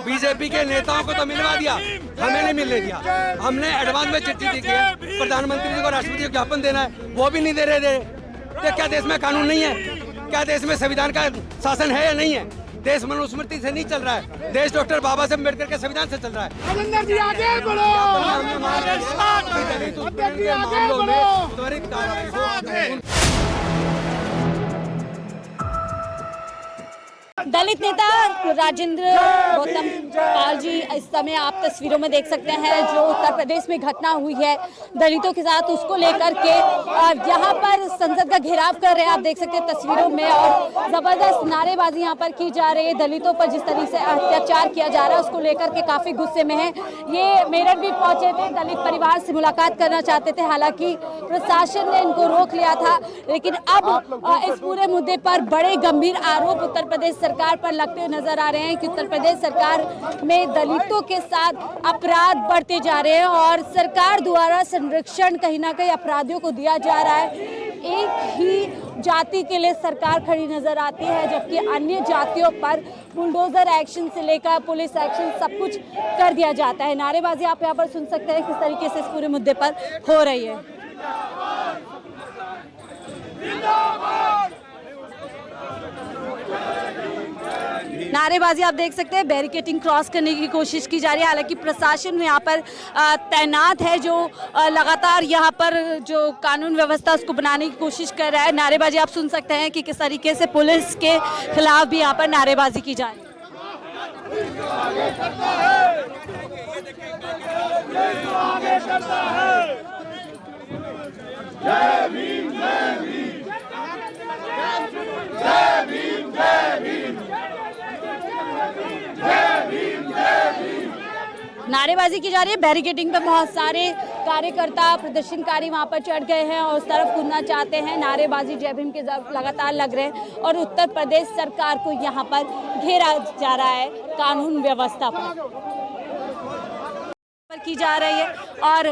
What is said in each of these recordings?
BJP के नेताओं को तो मिलवा दिया, हमें नहीं मिलने दिया। हमने एडवांस में चिट्ठी दी कि प्रधानमंत्री जी को राष्ट्रपति को ज्ञापन देना है, वो भी नहीं दे रहे थे। तो क्या देश में कानून नहीं है? क्या देश में संविधान का शासन है या नहीं है? देश मनुस्मृति से नहीं चल रहा है, देश डॉक्टर बाबा साहेब अम्बेडकर के संविधान से चल रहा है। दलित नेता राजेंद्र गौतम पाल जी इस समय आप तस्वीरों में देख सकते हैं जो उत्तर प्रदेश में घटना हुई है दलितों के साथ, उसको लेकर के यहाँ पर संसद का घेराव कर रहे हैं, आप देख सकते हैं तस्वीरों में, और जबरदस्त नारेबाजी यहाँ पर की जा रही है। दलितों पर जिस तरीके से अत्याचार किया जा रहा है उसको लेकर के काफी गुस्से में है। ये मेरठ भी पहुंचे थे, दलित परिवार से मुलाकात करना चाहते थे, हालांकि प्रशासन ने इनको रोक लिया था। लेकिन अब इस पूरे मुद्दे पर बड़े गंभीर आरोप उत्तर प्रदेश सरकार पर लगते हुए नजर आ रहे हैं कि उत्तर प्रदेश सरकार में दलितों के साथ अपराध बढ़ते जा रहे हैं और सरकार द्वारा संरक्षण कहीं ना कहीं अपराधियों को दिया जा रहा है। एक ही जाति के लिए सरकार खड़ी नजर आती है, जबकि अन्य जातियों पर बुलडोजर एक्शन से लेकर पुलिस एक्शन सब कुछ कर दिया जाता है। नारेबाजी आप यहाँ पर सुन सकते हैं किस तरीके से इस पूरे मुद्दे पर हो रही है। नारेबाजी आप देख सकते हैं, बैरिकेडिंग क्रॉस करने की कोशिश की जा रही है। हालांकि प्रशासन यहाँ पर तैनात है जो लगातार यहाँ पर जो कानून व्यवस्था उसको बनाने की कोशिश कर रहा है। नारेबाजी आप सुन सकते हैं कि किस तरीके से पुलिस के खिलाफ भी यहाँ पर नारेबाजी की जा रही नारेबाजी की जा रही है। बैरिकेडिंग पे बहुत सारे कार्यकर्ता प्रदर्शनकारी वहां पर चढ़ गए हैं और उस तरफ कूदना चाहते हैं। नारेबाजी जय भीम के लगातार लग रहे हैं और उत्तर प्रदेश सरकार को यहां पर घेरा जा रहा है कानून व्यवस्था पर की जा रही है। और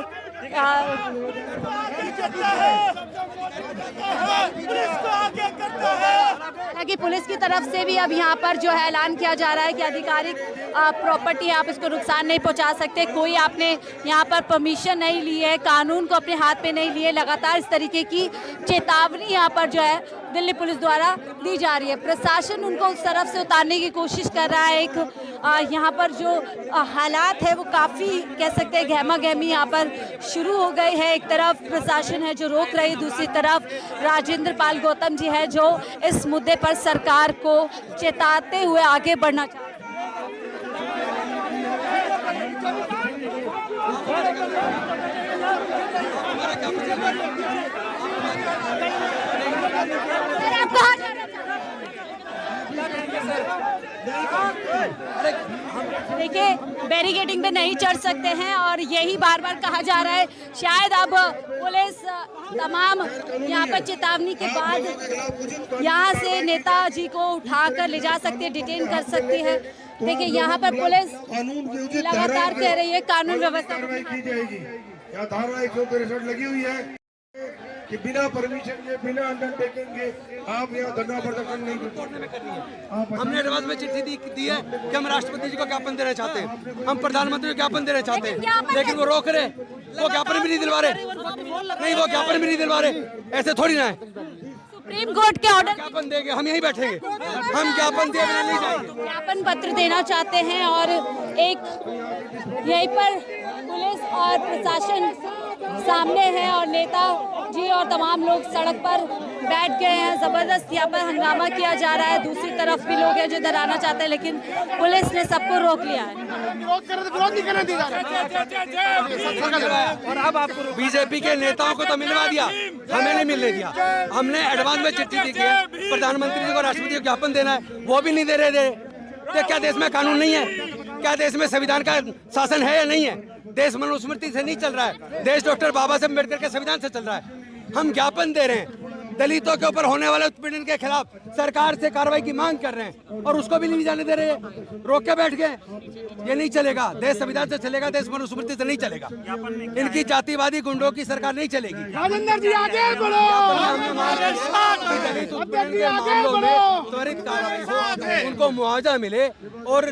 हालांकि पुलिस की तरफ से भी अब यहाँ पर जो है ऐलान किया जा रहा है कि आधिकारिक प्रॉपर्टी आप इसको नुकसान नहीं पहुँचा सकते, कोई आपने यहाँ पर परमिशन नहीं ली है, कानून को अपने हाथ में नहीं लिए। लगातार इस तरीके की चेतावनी यहाँ पर जो है दिल्ली पुलिस द्वारा दी जा रही है। प्रशासन उनको उस तरफ से उतारने की कोशिश कर रहा है। एक यहाँ पर जो हालात है वो काफ़ी कह सकते हैं गहमा गहमी यहाँ पर शुरू हो गई है। एक तरफ प्रशासन है जो रोक रही है, दूसरी तरफ राजेंद्र पाल गौतम जी है जो इस मुद्दे पर सरकार को चेताते हुए आगे बढ़ना चाहते हैं। देखिए बैरिकेडिंग पे नहीं चढ़ सकते हैं और यही बार बार कहा जा रहा है। शायद अब पुलिस तमाम यहाँ पर चेतावनी के बाद यहाँ से नेताजी को उठाकर ले जा सकती है, डिटेन कर सकती है। देखिए यहाँ पर पुलिस लगातार कह रही है कानून व्यवस्था की जाएगी। यहाँ धारा 163 लगी हुई है कि बिना परमिशन के बिना अंडरटेकिंग के आप यहाँ धरना प्रदर्शन नहीं कर सकते। हमने एडवांस में चिट्ठी दी है कि हम राष्ट्रपति जी को ज्ञापन देना चाहते हैं, हम प्रधानमंत्री को ज्ञापन देना चाहते हैं, लेकिन वो रोक रहे, वो ज्ञापन भी नहीं दिलवा रहे। नहीं, वो ज्ञापन भी नहीं दिलवा रहे, ऐसे थोड़ी ना है। सुप्रीम कोर्ट के ऑर्डर ज्ञापन देंगे, हम यहीं बैठेंगे, हम ज्ञापन दिए बिना नहीं जाएंगे। ज्ञापन पत्र देना चाहते हैं और एक यहीं पर पुलिस और प्रशासन सामने है और नेता जी और तमाम लोग सड़क पर बैठ गए हैं। जबरदस्त यहाँ पर हंगामा किया जा रहा है। दूसरी तरफ भी लोग हैं जो इधर आना चाहते हैं, लेकिन पुलिस ने सबको रोक लिया है। और अब आपको बीजेपी के नेताओं को तो मिलवा दिया, हमें नहीं मिलने दिया। हमने एडवांस में चिट्ठी दी कि प्रधानमंत्री जी को राष्ट्रपति को ज्ञापन देना है, वो भी नहीं दे रहे थे। तो क्या देश में कानून नहीं है? क्या देश में संविधान का शासन है या नहीं है? देश मनुस्मृति से नहीं चल रहा है, देश डॉक्टर बाबा साहेब अम्बेडकर के संविधान से चल रहा है। हम ज्ञापन दे रहे हैं, दलितों के ऊपर होने वाले उत्पीड़न के खिलाफ सरकार से कार्रवाई की मांग कर रहे हैं और उसको भी नहीं जाने दे रहे हैं, रोक के बैठ गए। ये नहीं चलेगा, देश संविधान से चलेगा, देश मनुस्मृति से नहीं चलेगा। इनकी जातिवादी गुंडों की सरकार नहीं चलेगी। राजेंद्र जी आगे बढ़ो, दलित उत्पीड़न के मामलों में त्वरित कार्रवाई हो, उनको मुआवजा मिले और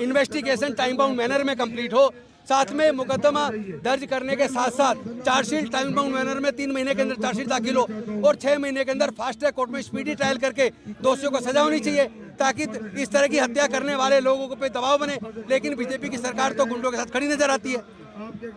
इन्वेस्टिगेशन टाइम बाउंड मैनर में कंप्लीट हो। साथ में मुकदमा दर्ज करने के साथ साथ चार्जशीट टाइम बाउंड मैनर में 3 महीने के अंदर चार्जशीट दाखिल हो और 6 महीने के अंदर फास्ट ट्रैक कोर्ट में स्पीडी ट्रायल करके दोषियों को सजा होनी चाहिए, ताकि इस तरह की हत्या करने वाले लोगों को पे दबाव बने। लेकिन बीजेपी की सरकार तो गुंडों के साथ खड़ी नजर आती है।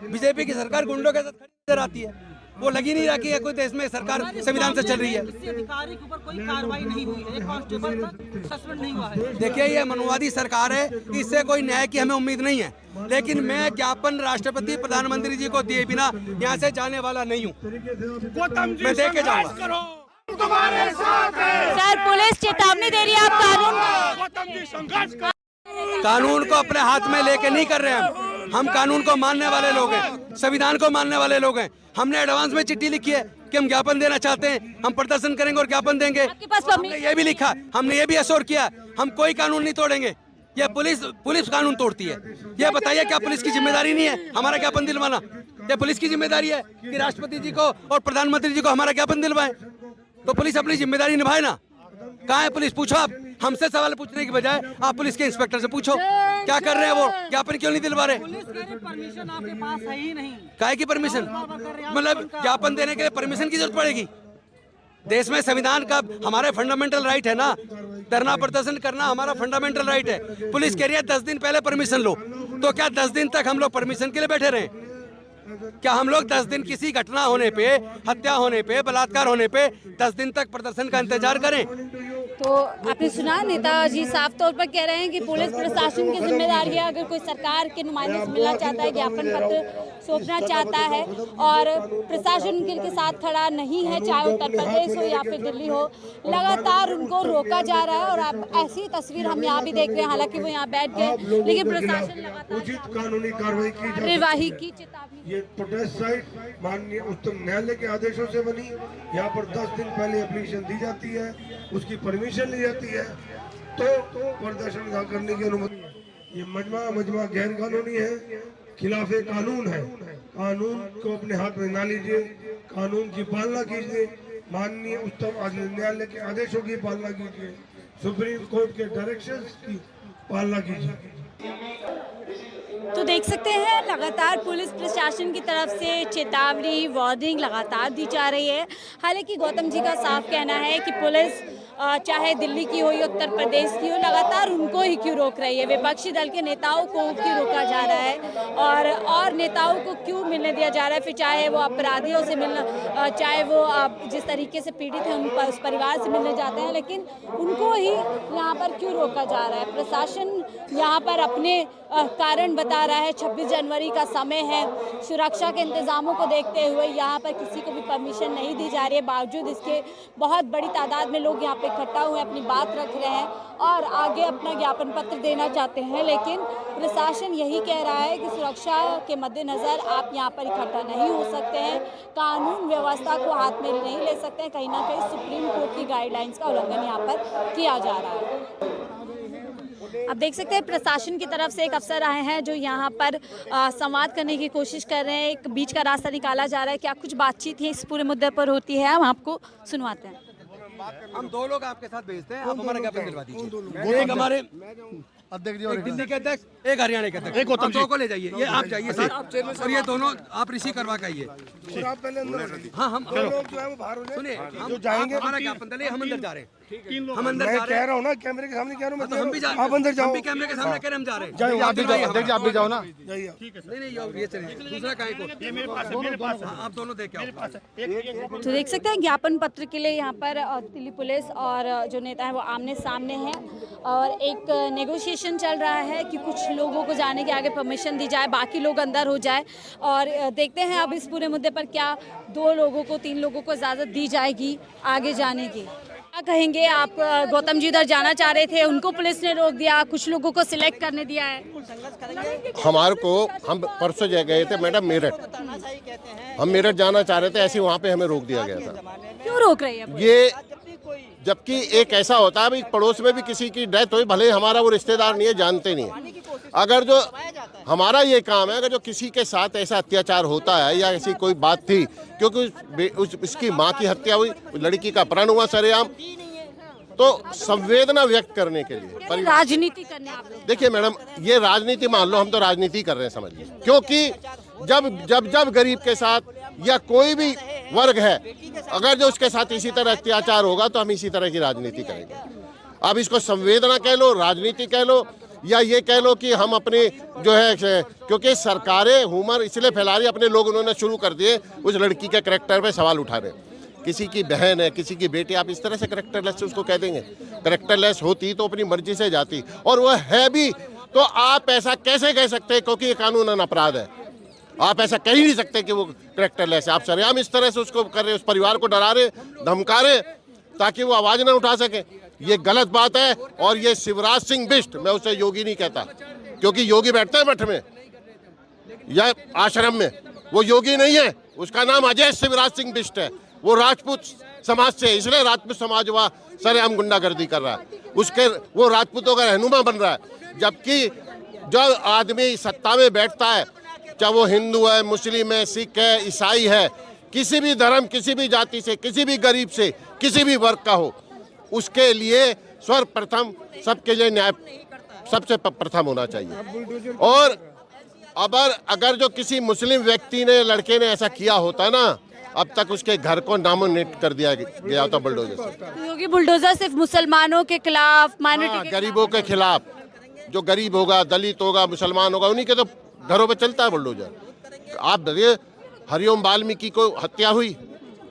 बीजेपी की सरकार गुंडों के साथ खड़ी नजर आती है। वो लगी नहीं रखी है कोई देश में सरकार संविधान से चल रही है। अधिकारी के ऊपर कोई कार्रवाई नहीं हुई है, एक कांस्टेबल तक सस्पेंड नहीं हुआ है। देखिए, ये मनोवादी सरकार है, इससे कोई न्याय की हमें उम्मीद नहीं है। लेकिन मैं ज्ञापन राष्ट्रपति प्रधानमंत्री जी को दिए बिना यहाँ से जाने वाला नहीं हूँ। मैं देख के जाऊंगा। तुम्हारे साथ है। सर, पुलिस चेतावनी दे रही है, आप कानून को अपने हाथ में लेके नहीं कर रहे हैं। हम कानून को मानने वाले लोग हैं, संविधान को मानने वाले लोग हैं। हमने एडवांस में चिट्ठी लिखी है कि हम ज्ञापन देना चाहते हैं, हम प्रदर्शन करेंगे और ज्ञापन देंगे। आपके पास हमने ये भी लिखा, हमने ये भी एश्योर किया, हम कोई कानून नहीं तोड़ेंगे। ये पुलिस कानून तोड़ती है। ये बताइए, क्या पुलिस की जिम्मेदारी नहीं है हमारा ज्ञापन दिलवाना? ये पुलिस की जिम्मेदारी है कि राष्ट्रपति जी को और प्रधानमंत्री जी को हमारा ज्ञापन दिलवाए? तो पुलिस अपनी जिम्मेदारी निभाए ना। कहाँ है पुलिस? पूछो आप। हमसे सवाल पूछने की बजाय आप पुलिस के इंस्पेक्टर से पूछो क्या कर रहे हैं वो, ज्ञापन क्यों नहीं दिलवा रहे? पुलिस कह रही परमिशन आपके पास है ही नहीं। काहे की परमिशन? मतलब ज्ञापन देने के लिए परमिशन की जरूरत पड़ेगी? देश में संविधान का हमारे फंडामेंटल राइट है ना, धरना प्रदर्शन करना हमारा फंडामेंटल राइट है। पुलिस कह रही है 10 दिन पहले परमिशन लो, तो क्या 10 दिन तक हम लोग परमिशन के लिए बैठे रहे? क्या हम लोग 10 दिन किसी घटना होने पे, हत्या होने पे, बलात्कार होने पे 10 दिन तक प्रदर्शन का इंतजार करें? तो आपने सुना, नेताजी साफ तौर पर कह रहे हैं कि पुलिस प्रशासन की जिम्मेदारी है। अगर कोई सरकार के नुमाइंदे से मिलना चाहता है, ज्ञापन पत्र सौंपना चाहता है और प्रशासन उनके साथ खड़ा नहीं है, चाहे उत्तर प्रदेश हो या फिर दिल्ली हो, लगातार उनको रोका जा रहा है। और आप ऐसी तस्वीर हम यहाँ भी देख रहे हैं, हालांकि वो यहाँ बैठ गए, लेकिन प्रशासन लगातार उचित कानूनी कार्रवाई की जाए। कार्यवाही की चेतावनी। ये प्रोटेस्ट साइट माननीय उच्चतम न्यायालय के आदेशों से बनी। यहाँ पर 10 दिन पहले एप्लीकेशन दी जाती है, उसकी परमिशन ली जाती है, तो प्रदर्शन करने की अनुमति। ये मजमा गैर कानूनी है, खिलाफे कानून है। कानून को अपने हाथ में ना लीजिए, कानून की पालना कीजिए, माननीय उच्चतम न्यायालय के आदेशों की पालना कीजिए, सुप्रीम कोर्ट के डायरेक्शंस की पालना कीजिए। तो देख सकते हैं, लगातार पुलिस प्रशासन की तरफ से चेतावनी, वार्निंग लगातार दी जा रही है। हालांकि गौतम जी का साफ कहना है कि पुलिस चाहे दिल्ली की हो या उत्तर प्रदेश की हो, लगातार उनको ही क्यों रोक रही है? विपक्षी दल के नेताओं को क्यों रोका जा रहा है और नेताओं को क्यों मिलने दिया जा रहा है? फिर चाहे वो अपराधियों से मिलना, चाहे वो जिस तरीके से पीड़ित हैं उस परिवार से मिलने जाते हैं, लेकिन उनको ही यहाँ पर क्यों रोका जा रहा है? प्रशासन यहाँ पर अपने कारण बता रहा है। 26 जनवरी का समय है, सुरक्षा के इंतजामों को देखते हुए यहाँ पर किसी को भी परमिशन नहीं दी जा रही है। बावजूद इसके बहुत बड़ी तादाद में लोग यहाँ पे इकट्ठा हुए अपनी बात रख रहे हैं और आगे अपना ज्ञापन पत्र देना चाहते हैं, लेकिन प्रशासन यही कह रहा है कि सुरक्षा के मद्देनज़र आप यहाँ पर इकट्ठा नहीं हो सकते हैं, कानून व्यवस्था को हाथ में नहीं ले सकते हैं। कहीं ना कहीं सुप्रीम कोर्ट की गाइडलाइंस का उल्लंघन यहाँ पर किया जा रहा है। आप देख सकते हैं, प्रशासन की तरफ से एक अफसर आए हैं जो यहाँ पर संवाद करने की कोशिश कर रहे हैं। एक बीच का रास्ता निकाला जा रहा है। क्या कुछ बातचीत है इस पूरे मुद्दे पर होती है, हम आपको सुनवाते हैं। हम 2 लोग आपके साथ भेजते हैं, आप हमारा ज्ञापन दिलवा दीजिए। एक हमारे अध्यक्ष जी, एक दिल्ली के अध्यक्ष, एक हरियाणा के अध्यक्ष, आप 2 को ले जाइए। ये आप जाइए सर, और ये दोनों आप रिसीव करवा के आइए। आप पहले अंदर हाँ, हम लोग जो है वो बाहर हो जाए। सुनिए, हम जो जाएंगे हमारा ज्ञापन दले, हम अंदर जा रहे हैं। हम अंदर मैं जा रहे कह हैं। रहा हूँ ना, कैमरे के सामने कह रहा हूँ मैं। हम भी जा, आप अंदर जाओ। हम भी कैमरे के सामने कह रहे हम जा रहे हैं। जाइए, आप भी जाओ, अध्यक्ष जी आप भी जाओ ना। जाइए। नहीं, ये चलिए, दूसरा काहे को? ये मेरे पास है, आप दोनों देख के आओ। तो देख सकते हैं, ज्ञापन पत्र के लिए यहाँ पर दिल्ली पुलिस और जो नेता है वो आमने सामने हैं और एक नेगोशिएशन चल रहा है कि कुछ लोगों को जाने के आगे परमिशन दी जाए, बाकी लोग अंदर हो जाए। और देखते हैं अब इस पूरे मुद्दे पर क्या 2 लोगों को, 3 लोगों को इजाज़त दी जाएगी आगे जाने की। क्या कहेंगे आप? गौतम जी उधर जाना चाह रहे थे, उनको पुलिस ने रोक दिया, कुछ लोगों को सिलेक्ट करने दिया है। हमारे को हम परसों गए थे मैडम मेरठ, हम मेरठ जाना चाह रहे थे, ऐसे वहाँ पे हमें रोक दिया गया था। क्यों रोक रही है? ये जबकि एक ऐसा होता है भाई, पड़ोस में भी किसी की डेथ हुई, भले हमारा वो रिश्तेदार नहीं है, जानते नहीं है, अगर जो हमारा ये काम है, अगर जो किसी के साथ ऐसा अत्याचार होता है या ऐसी कोई बात थी, क्योंकि उसकी माँ की हत्या हुई, लड़की का अपहरण हुआ सरेआम, तो संवेदना व्यक्त करने के लिए राजनीति करने आप लोग। देखिए मैडम, ये राजनीति मान लो, हम तो राजनीति कर रहे हैं समझ लीजिए, क्योंकि जब गरीब के साथ या कोई भी वर्ग है, अगर जो उसके साथ इसी तरह अत्याचार होगा तो हम इसी तरह की राजनीति करेंगे। अब इसको संवेदना कह लो, राजनीति कह लो, या ये कह लो कि हम अपनी जो है, क्योंकि सरकारें ह्यूमर इसलिए फैला रही, अपने लोग उन्होंने शुरू कर दिए उस लड़की के करेक्टर पे सवाल उठा रहे। किसी की बहन है, किसी की बेटी, आप इस तरह से करेक्टरलेस उसको कह देंगे? करेक्टरलेस होती तो अपनी मर्जी से जाती, और वह है भी, तो आप ऐसा कैसे कह सकते हैं? क्योंकि ये कानूनन अपराध है, आप ऐसा कह ही नहीं सकते कि वो करेक्टरलेस है। आप सरेआम इस तरह से उसको कर रहे, उस परिवार को डरा रहे, धमका रहे, ताकि वो आवाज ना उठा सके। ये गलत बात है। और ये शिवराज सिंह बिष्ट, मैं उसे योगी नहीं कहता, क्योंकि योगी बैठता है मठ में या आश्रम में, वो योगी नहीं है, उसका नाम अजय शिवराज सिंह बिष्ट है। वो राजपूत समाज से, इसलिए राजपूत समाज वह सरेआम गुंडागर्दी कर रहा है, उसके वो राजपूतों का रहनुमा बन रहा है। जबकि जो आदमी सत्ता में बैठता है, चाहे वो हिंदू है, मुस्लिम है, सिख है, ईसाई है, किसी भी धर्म, किसी भी जाति से, किसी भी गरीब से, किसी भी वर्ग का हो, उसके लिए सर्वप्रथम सबके लिए न्याय सबसे प्रथम होना चाहिए। और अगर जो किसी मुस्लिम व्यक्ति ने, लड़के ने ऐसा किया होता ना, अब तक उसके घर को नामोनिट कर दिया गया होता बुलडोजर से। योगी बुलडोजर सिर्फ मुसलमानों के खिलाफ, माइनॉरिटी गरीबों के खिलाफ, जो गरीब होगा, दलित होगा, मुसलमान होगा, उन्हीं के तो घरों पे चलता है बुलडोजर। आप देखिए, हरिओम वाल्मीकि को हत्या हुई,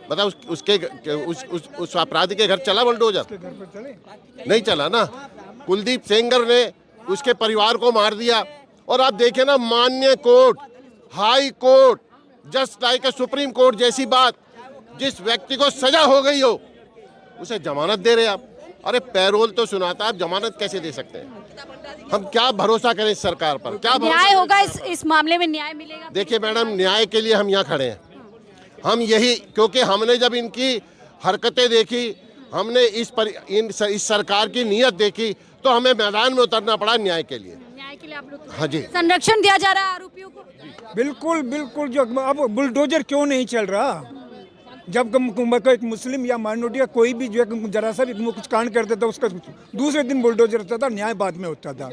मतलब उस अपराधी के घर चला बुलडोजर? नहीं चला ना। कुलदीप सेंगर ने उसके परिवार को मार दिया। और आप देखें ना, माननीय court, high court, just like supreme court जैसी बात, जिस व्यक्ति को सजा हो गई हो उसे जमानत दे रहे आप। अरे पैरोल तो सुनाता, आप जमानत कैसे दे सकते हैं? हम क्या भरोसा करें इस सरकार पर? क्या न्याय होगा इस मामले में? न्याय मिलेगा? देखिए मैडम, न्याय के लिए हम यहाँ खड़े हैं। हम यही, क्योंकि हमने जब इनकी हरकतें देखी, हमने इस सरकार की नीयत देखी, तो हमें मैदान में उतरना पड़ा न्याय के लिए। न्याय के लिए आप लोग हाँ जी। संरक्षण दिया जा रहा है आरोपियों को? बिल्कुल बिल्कुल। जो अब बुलडोजर क्यों नहीं चल रहा? जब कोई मुस्लिम या माइनॉरिटी या कोई भी जो है जरा सा भी कुछ कांड करता था, उसका दूसरे दिन बुलडोजर होता था, न्याय बाद में होता था।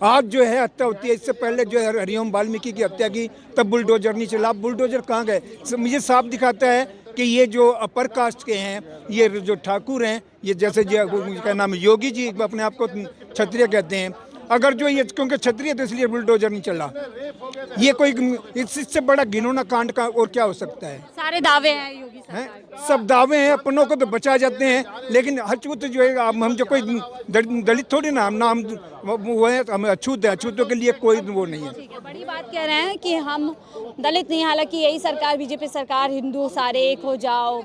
आज जो है हत्या होती है, इससे पहले जो है हरिओम वाल्मीकि की हत्या की, तब बुलडोजर नहीं चला। अब बुलडोजर कहाँ गए? मुझे साफ दिखाता है कि ये जो अपर कास्ट के हैं, ये जो ठाकुर हैं, ये जैसे जो क्या नाम है, योगी जी अपने आप को क्षत्रिय कहते हैं, अगर जो ये क्योंकि क्षत्रिय तो इसलिए बुलडोजर नहीं चला। ये कोई इससे बड़ा घिनौना कांड का और क्या हो सकता है? सारे दावे हैं योगी सरकार हैं, सब दावे हैं, अपनों को तो बचा जाते हैं, लेकिन अछूत जो है, हम जो कोई दलित थोड़ी ना, हम वो है, हम अछूत है, अछूतों के लिए कोई वो नहीं है। ठीक है, बड़ी बात कह रहे हैं कि हम दलित नहीं, हालांकि यही सरकार, बीजेपी सरकार, हिंदू सारे एक हो जाओ,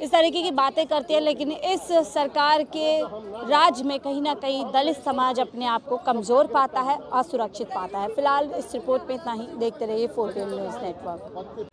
इस तरीके की बातें करती है, लेकिन इस सरकार के राज में कहीं ना कहीं दलित समाज अपने आप को कमज़ोर पाता है, असुरक्षित पाता है। फिलहाल इस रिपोर्ट में इतना ही। देखते रहिए 4PM न्यूज़ नेटवर्क।